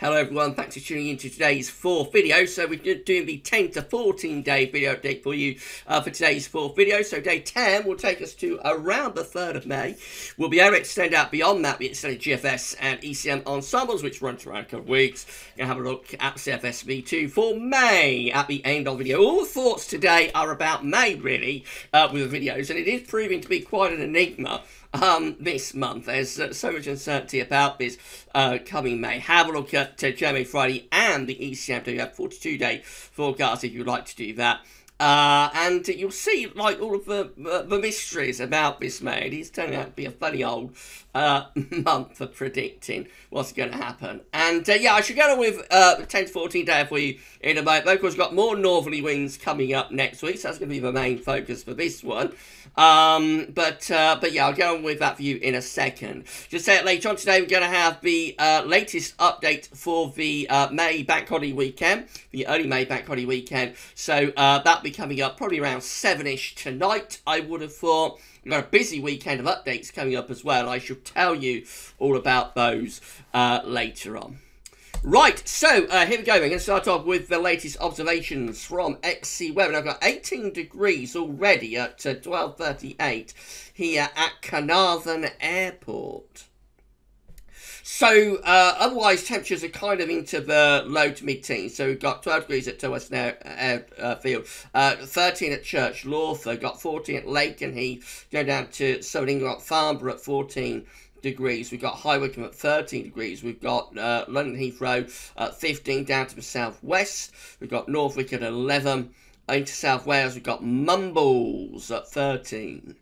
Hello everyone, thanks for tuning in to today's fourth video. So we're doing the 10 to 14 day video update for you for today's fourth video. So day 10 will take us to around the 3rd of May. We'll be able to extend out beyond that. We extended GFS and ECM ensembles, which run for around a couple of weeks. Going to have a look at CFS V2 for May at the end of the video. All the thoughts today are about May, really, with the videos, and it is proving to be quite an enigma. This month. There's so much uncertainty about this coming May. Have a look at Germany Friday and the ECM 42-day forecast if you'd like to do that. And you'll see, like, all of the mysteries about this May. It is turning out to be a funny old month for predicting what's going to happen. And yeah, I should go on with the 10 to 14 day for you in a moment. Of course, we've got more northerly winds coming up next week, so that's going to be the main focus for this one. But yeah, I'll get on with that for you in a second. Just say it later on today, we're going to have the latest update for the May bank holiday weekend, the early May bank holiday weekend. So that'll be coming up probably around 7ish tonight, I would have thought. We've got a busy weekend of updates coming up as well. I shall tell you all about those later on. Right, so here we go. We're going to start off with the latest observations from XC Weather. And I've got 18 degrees already at 12:38 here at Carnarvon Airport. So, otherwise, temperatures are kind of into the low to mid-teens. So, we've got 12 degrees at Western Airfield, 13 at Church Lawther, got 14 at Lakenheath, going down to Southern England, Farnborough at 14 degrees. We've got High Wycombe at 13 degrees. We've got London Heathrow at 15 down to the southwest. We've got Northwick at 11. Into South Wales, we've got Mumbles at 13.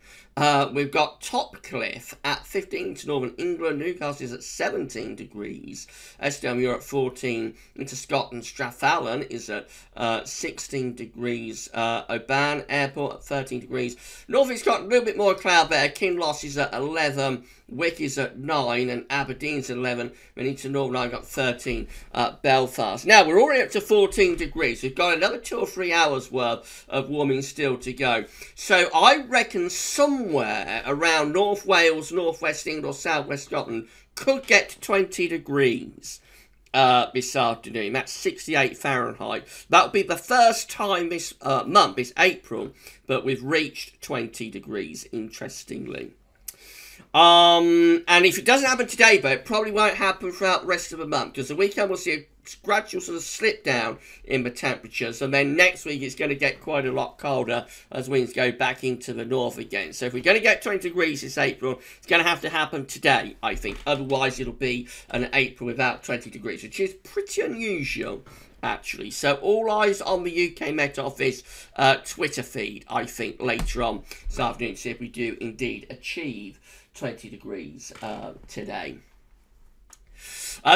We've got Topcliffe at 15 to Northern England. Newcastle is at 17 degrees. Estomere at 14. Into Scotland, Strathallan is at 16 degrees. Oban Airport at 13 degrees. Norfolk's got a little bit more cloud there. Kinloss is at 11. Wick is at 9 and Aberdeen's at 11. And into Northern Ireland, got 13 Belfast. Now, we're already up to 14 degrees. We've got another 2 or 3 hours worth of warming still to go. So I reckon somewhere around North Wales, North West England or South West Scotland could get to 20 degrees this afternoon. That's 68 Fahrenheit. That'll be the first time this month, this April, but we've reached 20 degrees, interestingly. And if it doesn't happen today, but it probably won't happen throughout the rest of the month, because the weekend we'll see a gradual sort of slip down in the temperatures, and then next week it's going to get quite a lot colder as winds go back into the north again. So if we're going to get 20 degrees this April, it's going to have to happen today, I think. Otherwise it'll be an April without 20 degrees, which is pretty unusual, actually. So all eyes on the UK Met Office Twitter feed, I think, later on this afternoon to see if we do indeed achieve 20 degrees today.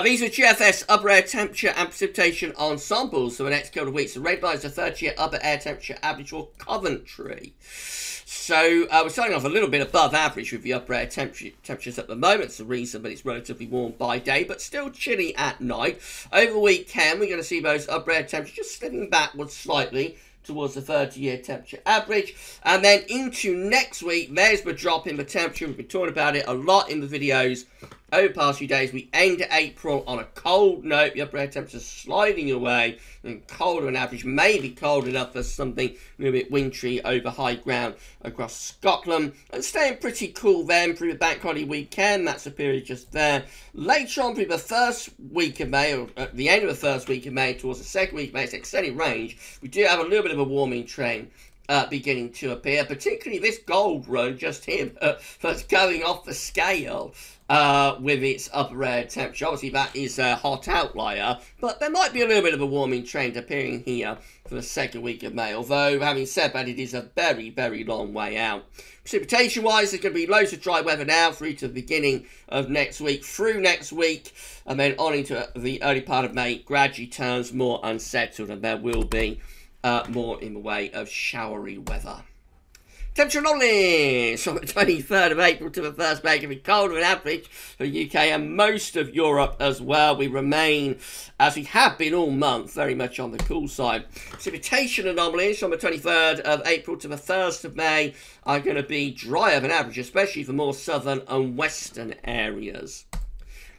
These are GFS upper air temperature and precipitation ensembles for the next couple of weeks. The red line is the 30-year upper air temperature average for Coventry. So we're starting off a little bit above average with the upper air temperatures at the moment. It's the reason, but it's relatively warm by day, but still chilly at night. Over the weekend, we're going to see those upper air temperatures slipping backwards slightly towards the 30-year temperature average. And then into next week, there's the drop in the temperature. We've been talking about it a lot in the videos over the past few days. We aimed at April on a cold note. The upper air temperature sliding away and colder than average, maybe cold enough for something a little bit wintry over high ground across Scotland, and staying pretty cool then through the bank holiday weekend. That's the period just there. Later on through the first week of May, or at the end of the first week of May towards the second week of May, it's extended range. We do have a little bit of a warming trend beginning to appear, particularly this gold run just here that's going off the scale with its upper air temperature. Obviously that is a hot outlier, but there might be a little bit of a warming trend appearing here for the second week of May, although having said that, it is a very, very long way out. Precipitation wise, there's going to be loads of dry weather now through to the beginning of next week, through next week, and then on into the early part of May, gradually turns more unsettled, and there will be more in the way of showery weather. Temperature anomalies from the 23rd of April to the 1st of May can be colder than average for the UK and most of Europe as well. We remain, as we have been all month, very much on the cool side. Precipitation anomalies from the 23rd of April to the 1st of May are going to be drier than average, especially for more southern and western areas.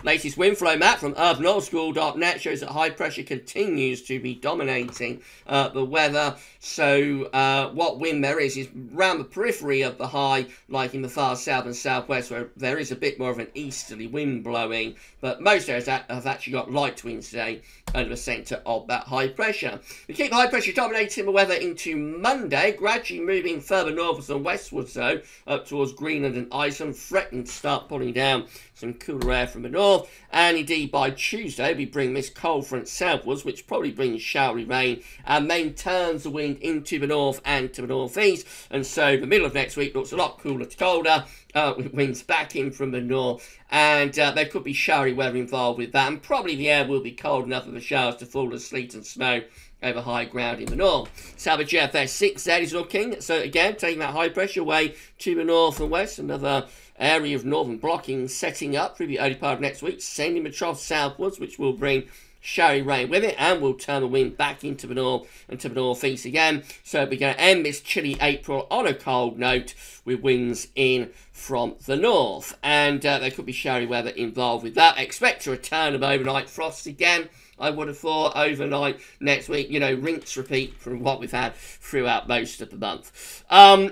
Latest wind flow map from urbanoilschool.net shows that high pressure continues to be dominating the weather. So what wind there is round the periphery of the high, like in the far south and southwest, where there is a bit more of an easterly wind blowing. But most areas have actually got light winds today over the centre of that high pressure. We keep high pressure dominating the weather into Monday, gradually moving further northwards and westwards though, up towards Greenland and Iceland, threatening to start pulling down some cooler air from the north. And indeed by Tuesday we bring this cold front southwards, which probably brings showery rain and then turns the wind into the north and to the northeast. And so the middle of next week looks a lot cooler to colder, with winds back in from the north, and there could be showery weather involved with that, and probably the air will be cold enough for the showers to fall as sleet and snow over high ground in the north. So the GFS 6Z is looking, so again, taking that high pressure away to the north and west, another area of northern blocking setting up through the early part of next week, sending the trough southwards, which will bring showery rain with it, and will turn the wind back into the north and to the northeast again. So we're going to end this chilly April on a cold note with winds in from the north, and there could be showery weather involved with that. Expect a return of overnight frosts again, I would have thought, overnight next week. You know, rinse repeat from what we've had throughout most of the month.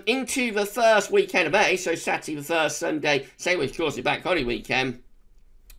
Into the first weekend of May, so Saturday the 1st, Sunday, same with, of course, the bank holiday weekend,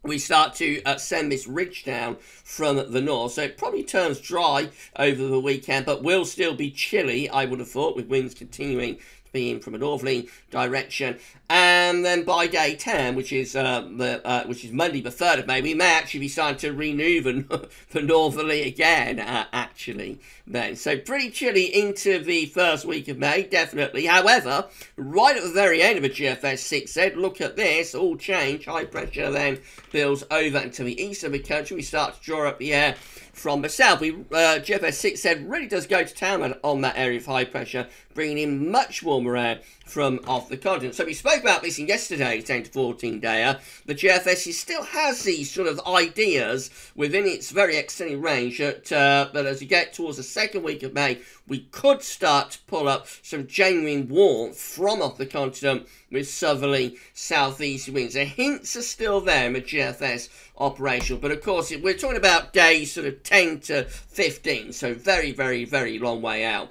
we start to send this ridge down from the north. So it probably turns dry over the weekend, but will still be chilly, I would have thought, with winds continuing to be in from a northerly direction. And then by day 10, which is Monday the 3rd of May, we may actually be starting to renew the northerly again, actually, then. So pretty chilly into the first week of May, definitely. However, right at the very end of the GFS 6Z, look at this, all change. High pressure then builds over into the east of the country. We start to draw up the air from the south. GFS 6Z really does go to town on that area of high pressure, bringing in much warmer air from off the continent. So we spoke about this in yesterday's 10 to 14 dayer. The GFS still has these sort of ideas within its very extended range that as we get towards the second week of May, we could start to pull up some genuine warmth from off the continent with southerly southeast winds. The hints are still there in the GFS operational, but of course we're talking about days sort of 10 to 15, so very, very, very long way out.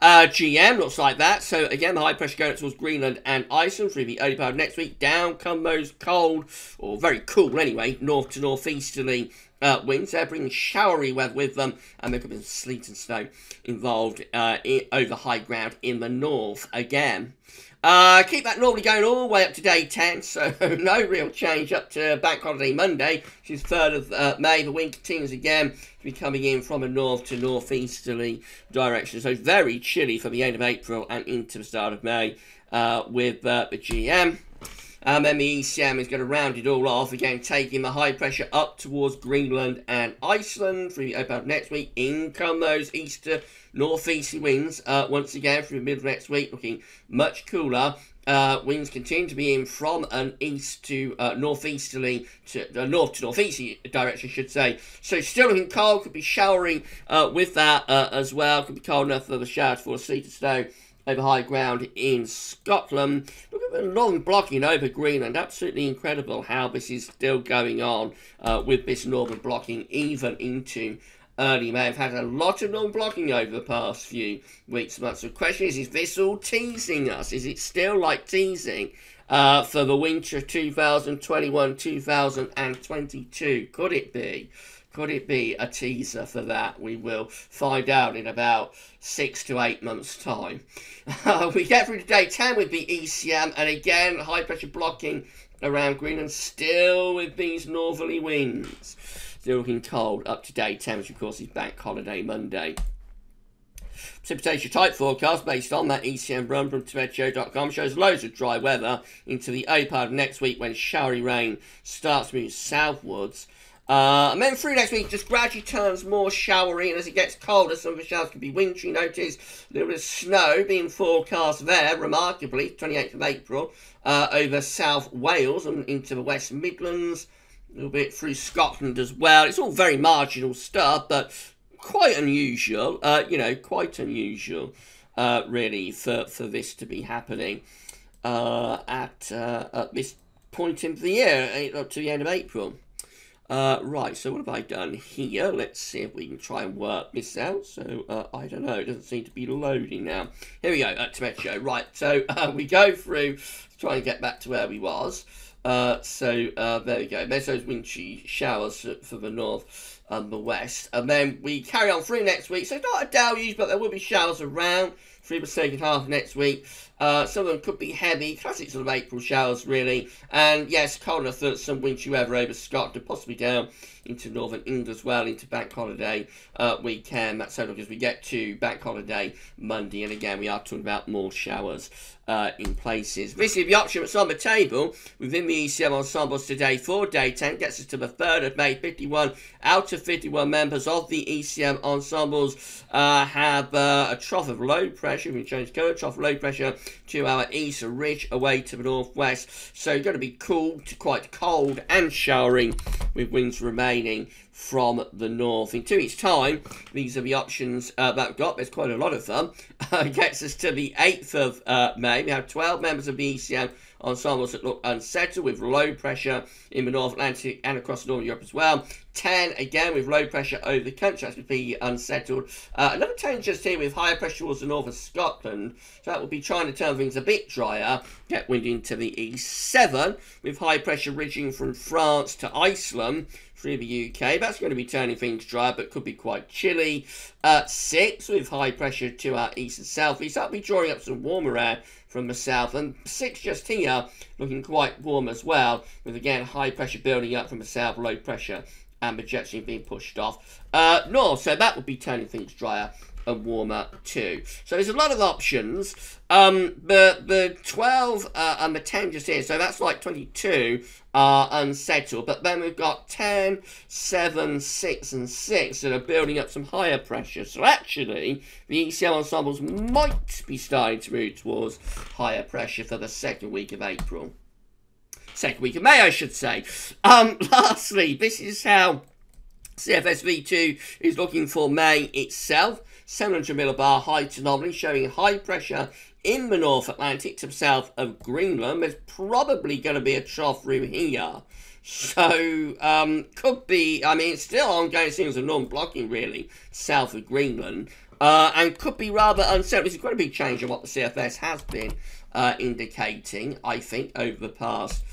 GM looks like that. So again, the high pressure going towards Greenland and Iceland through the early part of next week. Down come those cold, or very cool anyway, north to northeasterly winds. They're bringing showery weather with them, and there could be some sleet and snow involved over high ground in the north again. Keep that normally going all the way up to day 10, so no real change up to Bank Holiday Monday, which is 3rd of May. The wind continues again to be coming in from a north to northeasterly direction, so very chilly from the end of April and into the start of May with the GM. And then the ECM is going to round it all off, again taking the high pressure up towards Greenland and Iceland through about next week. In come those east to northeasterly winds once again through the middle of next week, looking much cooler. Winds continue to be in from an east to northeasterly, to north to northeasterly direction, I should say. So still looking cold, could be showering with that as well. Could be cold enough for the showers for sleet and snow over high ground in Scotland. Look at the northern blocking over Greenland. Absolutely incredible how this is still going on with this northern blocking even into early May. I've had a lot of northern blocking over the past few weeks and months. So the question is this all teasing us? Is it still like teasing for the winter 2021-2022? Could it be? Could it be a teaser for that? We will find out in about 6 to 8 months' time. We get through to day 10 with the ECM, and again, high pressure blocking around Greenland, still with these northerly winds. Still looking cold up to day 10, which of course is Bank Holiday Monday. Precipitation type forecast based on that ECM run from TibetShow.com shows loads of dry weather into the early part of next week when showery rain starts to move southwards. And then through next week, just gradually turns more showery, and as it gets colder, some of the showers can be wintry. Notice a little bit of snow being forecast there, remarkably, 28th of April, over South Wales and into the West Midlands, a little bit through Scotland as well. It's all very marginal stuff, but quite unusual, quite unusual, really, for this to be happening at this point in the year, up to the end of April. Right, so what have I done here? Let's see if we can try and work this out. So, I don't know, it doesn't seem to be loading now. Here we go, Tomato Show. Right, so we go through, try and get back to where we was. There we go. There's those wintry showers for the north and the west. And then we carry on through next week. So not a deluge, but there will be showers around through the second half of next week. Some of them could be heavy, classic sort of April showers, really. And yes, cold enough that some wintry weather over Scotland, possibly down into northern England as well, into bank holiday weekend. That's so long as we get to bank holiday Monday. And again, we are talking about more showers in places. This is the option that's on the table within the ECM ensembles today for day 10. Gets us to the 3rd of May. 51 out of 51 members of the ECM ensembles have a trough of low pressure. We can change colour, trough of low pressure to our east, a ridge away to the northwest. So going to be cool to quite cold and showery with winds remaining from the north. In 2 weeks' time, these are the options that we've got. There's quite a lot of them. Gets us to the 8th of May. We have 12 members of the ECM ensembles that look unsettled with low pressure in the North Atlantic and across Northern Europe as well. 10 again with low pressure over the country, that's going to be unsettled. Another 10 just here with higher pressure towards the north of Scotland, so that will be trying to turn things a bit drier, get wind into the east. 7 with high pressure ridging from France to Iceland through the UK, that's going to be turning things dry but could be quite chilly. 6 with high pressure to our east and southeast, that'll be drawing up some warmer air from the south, and 6 just here looking quite warm as well, with again high pressure building up from the south, low pressure and the jet stream being pushed off north, so that would be turning things drier and warmer too. So there's a lot of options. The 12 and the 10 just here, so that's like 22 are unsettled, but then we've got 10, 7, 6 and 6 that are building up some higher pressure. So actually the ECM ensembles might be starting to move towards higher pressure for the 2nd week of April. 2nd week of May, I should say. Lastly, this is how CFSV2 is looking for May itself. 700 millibar high to anomaly, showing high pressure in the North Atlantic to the south of Greenland. There's probably going to be a trough through here. So, could be, I mean, it's still ongoing seems a non-blocking, really, south of Greenland. And could be rather unsettled. This is quite a big change in what the CFS has been indicating, I think, over the past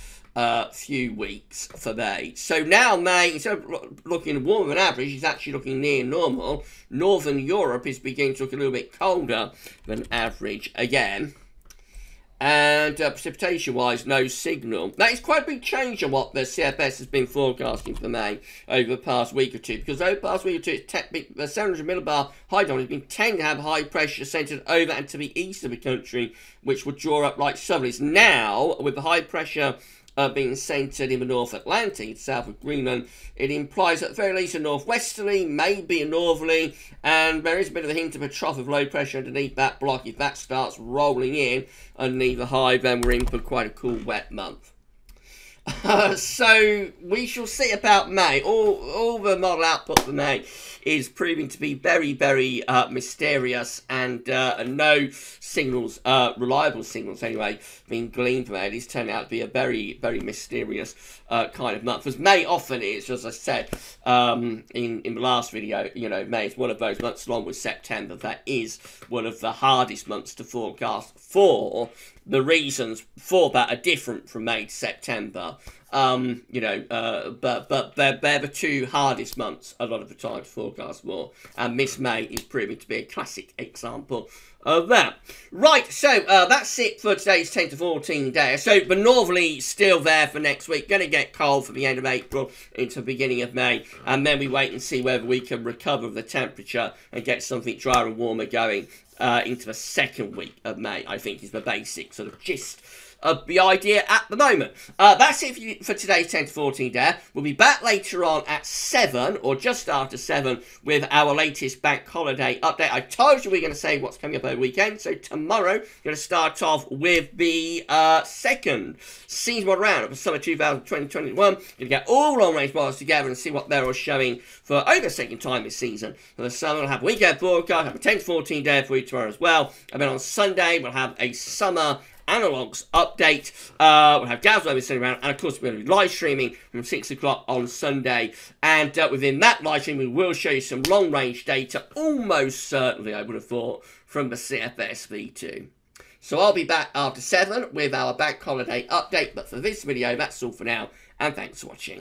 few weeks for May. So now May, instead of looking warmer than average, is actually looking near normal. Northern Europe is beginning to look a little bit colder than average again. And precipitation-wise, no signal. That is quite a big change on what the CFS has been forecasting for May over the past week or two. Because over the past week or two, the 700 millibar high anomaly has been tending to have high pressure centred over and to the east of the country, which would draw up like southerlies. Now, with the high pressure being centred in the North Atlantic, south of Greenland, it implies at the very least a northwesterly, maybe a northerly, and there is a bit of a hint of a trough of low pressure underneath that block. If that starts rolling in underneath the high, then we're in for quite a cool, wet month. So we shall see about May. All the model output for May is proving to be very, very mysterious, and no signals, reliable signals anyway, being gleaned from it. It's turned out to be a very, very mysterious kind of month, as May often is. As I said in the last video, you know, May is one of those months, along with September, that is one of the hardest months to forecast for. The reasons for that are different from May to September, you know, but they're the 2 hardest months a lot of the time to forecast for, and Miss May is proving to be a classic example of that. Right, so that's it for today's 10 to 14 day. So the northerly still there for next week, going to get cold for the end of April into the beginning of May, and then we wait and see whether we can recover the temperature and get something drier and warmer going into the 2nd week of May, I think is the basic sort of gist of the idea at the moment. That's it for today's 10 to 14 day. We'll be back later on at 7, or just after 7, with our latest bank holiday update. I told you we're going to say what's coming up over the weekend, so tomorrow we're going to start off with the 2nd seasonal round of the summer 2020-21. Going to get all long-range models together and see what they're all showing for over the 2nd time this season. For the summer, we'll have a weekend forecast, have a 10 to 14 day for you tomorrow as well, and then on Sunday we'll have a summer analogs update. We'll have GavsWeatherVids sitting around, and of course we're going to be live streaming from 6 o'clock on Sunday. And within that live stream, we will show you some long-range data, almost certainly, I would have thought, from the CFS V2. So I'll be back after 7 with our bank holiday update. But for this video, that's all for now, and thanks for watching.